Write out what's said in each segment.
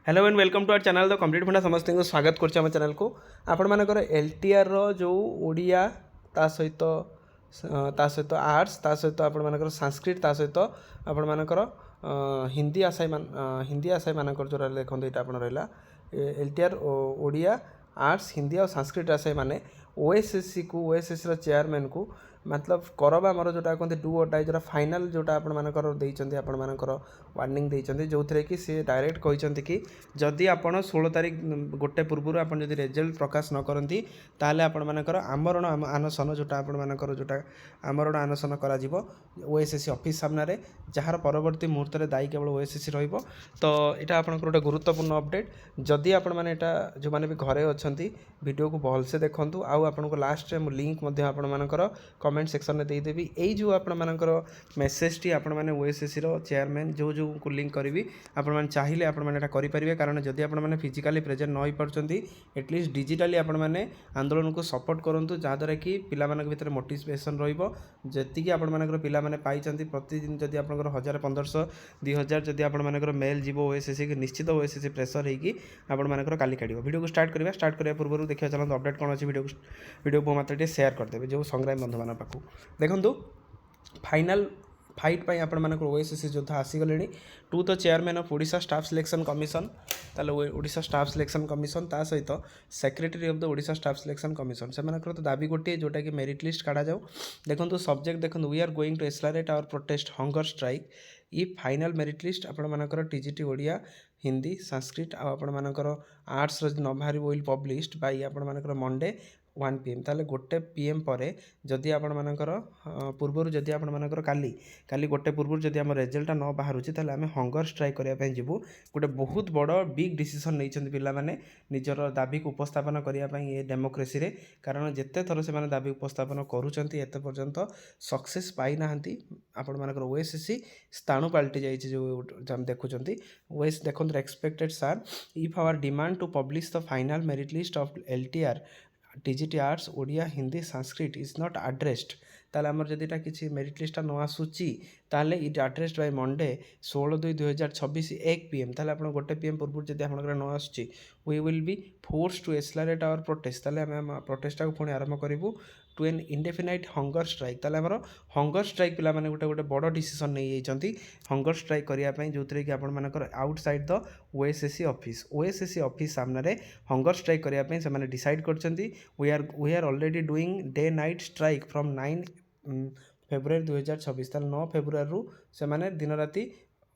Hello and welcome to our channel the complete funda समस्त को स्वागत करछे हम चैनल को आपण मानकर एलटीआर रो जो ओडिया ता सहित आर्ट्स ता सहित आपण मानकर संस्कृत ता सहित आपण मानकर हिंदी आशायी मानकर जो देखते यहाँ आप रहा एलटीआर ओडिया आर्ट्स हिंदी और संस्कृत आशायी मैंने ओएसएससी को ओएसएससी रो चेयरमैन को मतलब करवा मोर जोटा कहते डू और डाई जो फाइनाल जोटा आपंकर वार्निंग देते जो थे कि सी डायरेक्ट कहते कि जदि आप 16 तारीख गोटे पूर्व आप रिजल्ट प्रकाश न करती ताले आपंकर आमरण आनसन जोटा आपंकर जोटा आमरण आनसन कर ओएसएससी ऑफिस सामने जार परवर्ती मुहूर्त में दायी केवल ओएसएससी रहिबो। तो यहाँ आपंकर गोटे गुरुत्वपूर्ण अपडेट जदि आपण मैंने जो मैंने भी घरे अच्छा वीडियो को भलसे देखूँ आउ आपको लास्ट में लिंक आपंकर कमेंट सेक्शन में देदेवी यही जो आपर मेसेज टी आपण मैंने ओएसएससी रो चेयरमैन जो जो को लिंक करी आपण चाहिए करेंगे कारण जदि आपने फिजिकाली प्रेजेंट न हो पार्टी एटलिस्ट डिजिटाली आपण मैंने आंदोलन को सपोर्ट करूँ जहाँद्वारा कि पिलामानक भितर मोटिवेशन रही आपण पिलामाने पाइछन्ति प्रतिदिन जदि आपंकर 1000-1500 2000 जदि आपण मेल जीव ओएसएससी कि निश्चित ओएसएससी प्रेसर होगी आपण काली काढ़ वीडियो को स्टार्ट करने पूर्व देखा चलते अपडेट कौन अच्छी वीडियो को मात्र शेयर करदेवे जो संग्राम बंधु मान पाखु देखु फाइनाल फाइट पाई आपण मानक ओएसएससी योद्धा आसीगले to the chairman of Odisha staff selection commission ताले ओडिशा स्टाफ सिलेक्शन कमिशन ता सहित secretary of the Odisha staff selection commission से तो दाबी गोटे जोटा कि मेरिट लिस्ट काढ़ा जाऊ देखो सब्जेक्ट देखो we are going to accelerate our protest hunger strike ई फाइनाल मेरिट लिस्ट आपण टीजीटी ओडिया हिंदी संस्कृत आपर आर्ट्स न बाहर विल पब्लिश्ड बाय आपण मंडे 1 PM ताले गोटे PM पर जदि आपण मानकर पूर्वर जदि आपण मानकर काली गोटे पूर्व जदि आम रिजल्ट न बाहर ताले आम हंगर स्ट्राइक करने जीवु गोटे बहुत बड़ बिग डिसीजन नहीं पिला माने निजर दाबी को उपस्थापन करने ये डेमोक्रेसी रे कारण जिते थर से दाबी उपस्थापन करुँच एत पर्यंत सक्सेस पाई ना आपण मानकर ओएसएससी स्थाणु पलटि जाइए जो देखुं ओएस देखो एक्सपेक्टेड सार if our demand to publish the final merit list of LTR TGT arts Odia Hindi Sanskrit is not addressed ताले आमर जदिटा किसी मेरिट लिस्ट न आसूची ताले it addressed by Monday 16/2/2026 1 PM ताले आपण गोटे PM पूर्व जदि आपनकर न आसूची we will be force to accelerate our protest ताले आम प्रोटेस्ट को पुणी आरंभ करूँ to an indefinite hunger strike ताले आमर हंगर स्ट्राइक पिला माने गोटे गोटे बड़ डिसीजन नहीं जाइछन्ति हंगर स्ट्राइक करने जो थे कि आपण मानकर आउटसाइड द ओएसएससी ऑफिस सामने हंगर स्ट्राइक करने से डिसाइड करछन्ति we are already doing day night strike from 9 February 2026 ताले 9 फेब्रुआरी रु से माने दिन राति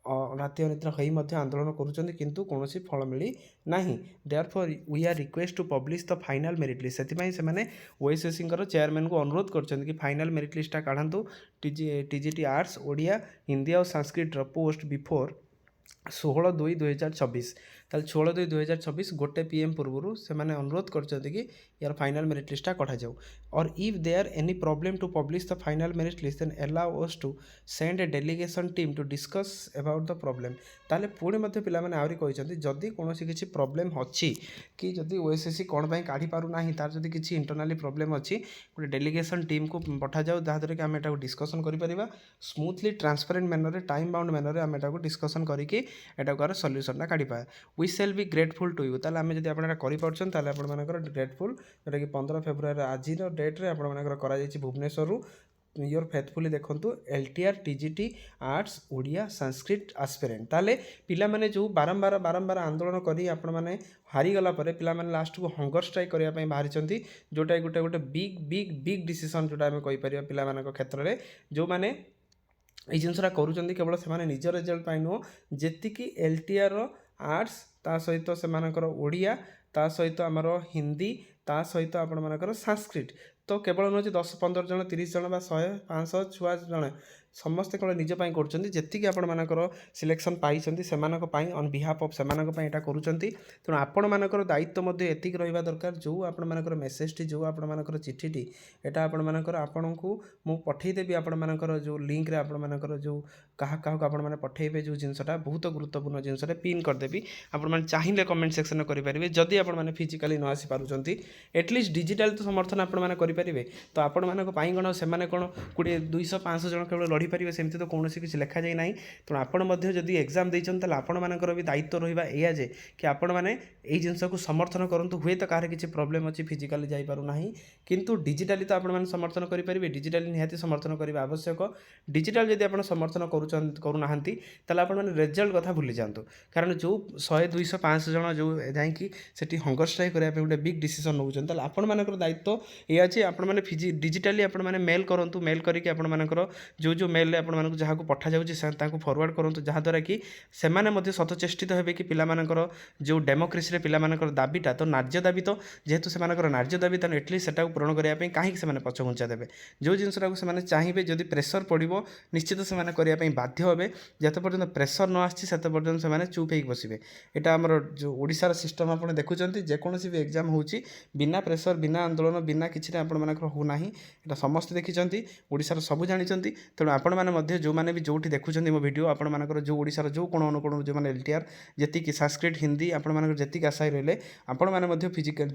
राति अनिद्रा होई मध्य आंदोलन करुँच किंतु कौन फल मिली ना therefore we are request to publish the final merit list से ओएसएससी चेयरमैन को अनुरोध कर फाइनाल मेरिट लिस्टा काढ़ू टीजीटी आर्ट्स ओडिया हिंदी और संस्कृत पोस्ट बिफोर 16/2/2026 ताल 16/2/2026 गोटे PM पूर्व से अनुरोध करते कि यार फाइनाल मेरिट लिस्टा कढ़ा जाऊ और if there any problem to publish the final merit list then allow us to send a delegation team to discuss about the problem ताले पुणी मध्य पिला माने आउरी कहते जदि कौन किसी प्रॉब्लम अच्छी कि जदि ओएसएससी कौन पाई काढ़ी पारू ना तार जदि किसी इंटरनाली प्रॉब्लम अच्छी गोटे डेलीगेशन टीम को पठा जाऊ जहाँद्वारा कि आम डिस्कसन करें smoothly transparent manner time bound manner आम डिस्कसन करके एटाकार सल्यूशनटा काढ़ी पाए we shall be grateful to you ताले आम जब आप ग्रेटफुल जोटा कि 15 फेब्रुआरी आज डेट्रे आप भुवनेश्वर योर फेथफुली देखु LTR TGT arts Odia Sanskrit aspirant ताले पिला माने जो बारंबार आंदोलन करी आपण माने हारीगला पिला माने लास्ट को हंगर स्ट्राइक करने बाहरी जोटा गोटे गोटे बिग बिग बिग डिसीजन जोटा आम कहीपर पिला क्षेत्र में जो मैंने ये जिनसा करुँच केवल से निज रिजल्ट पाई नुह जी एलटीआर आर्ट्स ता सहित से ओडिया ता सहित आमर हिंदी ता सहित आपण मानकर संस्कृत तो केवल नुहे 10-15 जन 30 जन 100-500 छुआ जन समस्ते केवल निजपाई करुँच आपण मानकर सिलेक्शन पाई से ऑन बिहाफ ऑफ से करुँच तेणु आपण मानकर दायित्व एतिक रहा दरकार जो आपण मानकर मेसेजटी जो आपण मानकर चिठीटी एटा आपण मानकर आपण को मु पठेदेवी आपण मानकर जो लिंक रे आपण मानकर जो କାହାକୁ ଆପଣମାନେ ପଠାଇବେ ଯେଉଁ ଜିନିଷଟା ବହୁତ ଗୁରୁତ୍ୱପୂର୍ଣ୍ଣ ଜିନିଷଟା ପିନ୍ କରିଦେବି ଆପଣମାନେ ଚାହିଁଲେ କମେଣ୍ଟ ସେକ୍ସନରେ କରିପାରିବେ ଯଦି ଆପଣମାନେ ଫିଜିକାଲି ନ ଆସିପାରୁଛନ୍ତି ଏଟଲିଷ୍ଟ ଡିଜିଟାଲ ତ ସମର୍ଥନ ଆପଣମାନେ କରିପାରିବେ ତ ଆପଣମାନଙ୍କ ପାଇଁ କ'ଣ ସେମାନେ କ'ଣ 200-500 ଜଣ କେବଳ ଲଢ଼ିପାରିବେ ସେମିତି ତ କୌଣସି କିଛି ଲେଖାଯାଇ ନାହିଁ ତେଣୁ ଆପଣ ମଧ୍ୟ ଯଦି ଏକ୍ଜାମ୍ ଦେଇଛନ୍ତି ତାହେଲେ ଆପଣମାନଙ୍କର ବି ଦାୟିତ୍ୱ ରହିବା ଏଇଆ ଯେ କି ଆପଣମାନେ ଏଇ ଜିନିଷକୁ ସମର୍ଥନ କରନ୍ତୁ ହୁଏତ କାହାର କିଛି ପ୍ରୋବ୍ଲେମ୍ ଅଛି ଫିଜିକାଲି ଯାଇପାରୁନାହିଁ କିନ୍ତୁ ଡିଜିଟାଲି ତ ଆପଣମାନେ ସମର୍ଥନ କରିପାରିବେ ଡିଜିଟାଲି ନିହାତି ସମର୍ଥନ କରିବା ଆବଶ୍ୟକ ଡିଜିଟାଲ ଯଦି ଆପଣ ସମର୍ଥନ କରୁନାହାନ୍ତି ତାହେଲେ ଆପଣମାନେ ରେଜଲ୍ଟ କଥା ଭୁଲି ଯାଆନ୍ତୁ କାରଣ ଯେଉଁ 100-200-500 ଜଣ ଯେଉଁ ଯାଇକି ସେଠି ହଙ୍ଗର ଷ୍ଟ୍ରାଇକ୍ କରିବା ପାଇଁ ଗୋଟେ ବିଗ୍ ଡିସିସନ୍ ନେଉଛନ୍ତି ତାହେଲେ ଆପଣମାନଙ୍କର ଦାୟିତ୍ୱ ଏଇଆ ଅଛି ଆପଣମାନେ ଡିଜିଟାଲି ଆପଣମାନେ ମେଲ୍ କରନ୍ତୁ ମେଲ୍ କରିକି ଆପଣମାନଙ୍କର ଯେଉଁ ମେଲ୍ରେ ଆପଣମାନଙ୍କୁ ଯାହାକୁ ପଠାଯାଉଛି ତାଙ୍କୁ ଫରୱାର୍ଡ଼ କରନ୍ତୁ ଯାହାଦ୍ୱାରା କି ସେମାନେ ମଧ୍ୟ ସତଚେଷ୍ଟିତ ହେବେ କି ପିଲାମାନଙ୍କର ଯେଉଁ ଡେମୋକ୍ରେସିରେ ପିଲାମାନଙ୍କର ଦାବିଟା ତ ନ୍ୟାର୍ଯ୍ୟ ଦାବି ତ ଯେହେତୁ ସେମାନଙ୍କର ନ୍ୟାର୍ଯ୍ୟ ଦାବି ତେଣୁ ଏଟଲିଷ୍ଟ ସେଟାକୁ ପୂରଣ କରିବା ପାଇଁ କାହିଁକି ସେମାନେ ପଛଘୁଞ୍ଚା ଦେବେ ଯେଉଁ ଜିନିଷଟାକୁ ସେମାନେ ଚାହିଁବେ ଯଦି ପ୍ରେସର ପଡ଼ିବ ନିଶ୍ଚିତ ସେମାନେ କରିବା ପାଇଁ ବାଧ୍ୟ ହେବେ ଯେତେ ପର୍ଯ୍ୟନ୍ତ ପ୍ରେସର ନ ଆସିଛି ସେତେ ପର୍ଯ୍ୟନ୍ତ ସେମାନେ ଚୁପ୍ ହେଇକି ବସିବେ ଏଇଟା ଆମର ଯେଉଁ ଓଡ଼ିଶାର ସିଷ୍ଟମ୍ ଆପଣ ଦେଖୁଛନ୍ତି ଯେକୌଣସି ବି ଏକ୍ଜାମ୍ ହେଉଛି ବିନା ପ୍ରେସର ବିନା ଆନ୍ଦୋଳନ ବିନା କିଛିରେ ଆପଣମାନଙ୍କର ହେଉନାହିଁ ଏଇଟା ସମସ୍ତେ ଦେଖିଛନ୍ତି ଓଡ଼ିଶାର ସବୁ ଜାଣିଛନ୍ତି ତେଣୁ ଆପଣମାନେ ମଧ୍ୟ ଯେଉଁମାନେ ବି ଯେଉଁଠି ଦେଖୁଛନ୍ତି ମୋ ଭିଡ଼ିଓ ଆପଣମାନଙ୍କର ଯେଉଁ ଓଡ଼ିଶାର ଯେଉଁ କୋଣ ଅନୁକୋଣରୁ ଯେଉଁମାନେ LTR ଯେତିକି ସାଂସ୍କ୍ରିଟ ହିନ୍ଦୀ ଆପଣମାନଙ୍କର ଯେତିକି ଆଶାୟୀ ରହିଲେ ଆପଣମାନେ ମଧ୍ୟ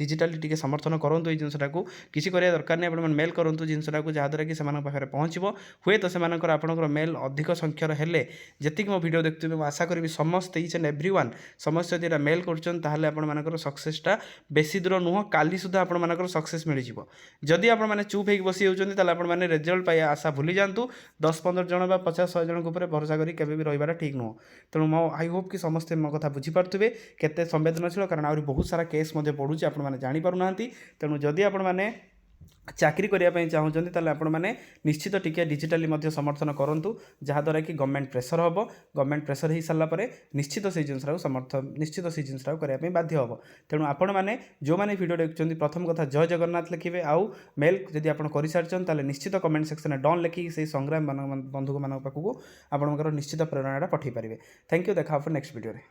ଡିଜିଟାଲି ଟିକେ ସମର୍ଥନ କରନ୍ତୁ ଏଇ ଜିନିଷଟାକୁ କିଛି କରିବା ଦରକାର ନାହିଁ ଆପଣମାନେ ମେଲ୍ କରନ୍ତୁ ଜିନିଷଟାକୁ ଯାହାଦ୍ୱାରା କି ସେମାନଙ୍କ ପାଖରେ ପହଞ୍ଚିବ ହୁଏତ ସେମାନଙ୍କର ଆପଣଙ୍କର ମେଲ୍ ଅଧିକ ସଂଖ୍ୟାର ହେଲେ ଯେତିକି ମୋ ଭିଡ଼ିଓ ଦେଖୁଥିବେ ମୁଁ ଆଶା କରିବି ସମସ୍ତେ ଇଚ୍ ଆଣ୍ଡ ଏଭ୍ରିୱାନ୍ ସମସ୍ତେ ଯଦି ଏଇଟା ମେଲ୍ କରୁଛନ୍ତି ତାହେଲେ ଆପଣମାନଙ୍କର ସକ୍ସେସଟା ବେଶୀ ଦୂର ନୁହଁ କାଲି ସୁଦ୍ଧା ଆପଣମାନଙ୍କର ସକ୍ସେସ୍ ମିଳିଯିବ ଯଦି ଆପଣମାନେ ଚୁପ୍ ହେଇକି ବସି ଯାଉଛନ୍ତି ତାହେଲେ ଆପଣମାନେ ରେଜଲ୍ଟ ପାଇବା ଆଶା ଭୁଲି ଯାଆନ୍ତୁ 10-15 ଜଣ ବା 50-100 ଜଣଙ୍କ ଉପରେ ଭରସା କରି କେବେ ବି ରହିବାଟା ଠିକ୍ ନୁହଁ ତେଣୁ ଆଇ ହୋପ୍ କି ସମସ୍ତେ ମୋ କଥା ବୁଝିପାରୁଥିବେ କେତେ ସମ୍ବେଦନଶୀଳ କାରଣ ଆହୁରି ବହୁତ ସାରା କେସ୍ ମଧ୍ୟ ପଢ଼ୁଛି ଆପଣମାନେ ଜାଣିପାରୁନାହାନ୍ତି ତେଣୁ ଯଦି ଆପଣମାନେ ଚାକିରି କରିବା ପାଇଁ ଚାହୁଁଛନ୍ତି ତାହେଲେ ଆପଣମାନେ ନିଶ୍ଚିତ ଟିକେ ଡିଜିଟାଲି ମଧ୍ୟ ସମର୍ଥନ କରନ୍ତୁ ଯାହାଦ୍ୱାରା କି ଗଭର୍ଣ୍ଣମେଣ୍ଟ ପ୍ରେସର ହେବ ଗଭର୍ଣ୍ଣମେଣ୍ଟ ପ୍ରେସର ହେଇସାରିଲା ପରେ ନିଶ୍ଚିତ ସେଇ ଜିନିଷଟାକୁ ନିଶ୍ଚିତ ସେଇ ଜିନିଷଟାକୁ କରିବା ପାଇଁ ବାଧ୍ୟ ହେବ ତେଣୁ ଆପଣମାନେ ଯେଉଁମାନେ ଭିଡ଼ିଓ ଦେଖୁଛନ୍ତି ପ୍ରଥମ କଥା ଜୟ ଜଗନ୍ନାଥ ଲେଖିବେ ଆଉ ମେଲ୍ ଯଦି ଆପଣ କରିସାରିଛନ୍ତି ତାହେଲେ ନିଶ୍ଚିତ କମେଣ୍ଟ ସେକ୍ସନରେ ଡନ୍ ଲେଖିକି ସେଇ ସଂଗ୍ରାମ ବନ୍ଧୁମାନଙ୍କ ପାଖକୁ ଆପଣଙ୍କର ନିଶ୍ଚିତ ପ୍ରେରଣାଟା ପଠାଇ ପାରିବେ ଥ୍ୟାଙ୍କ ୟୁ ଦେଖା ହେବ ନେକ୍ସଟ ଭିଡ଼ିଓରେ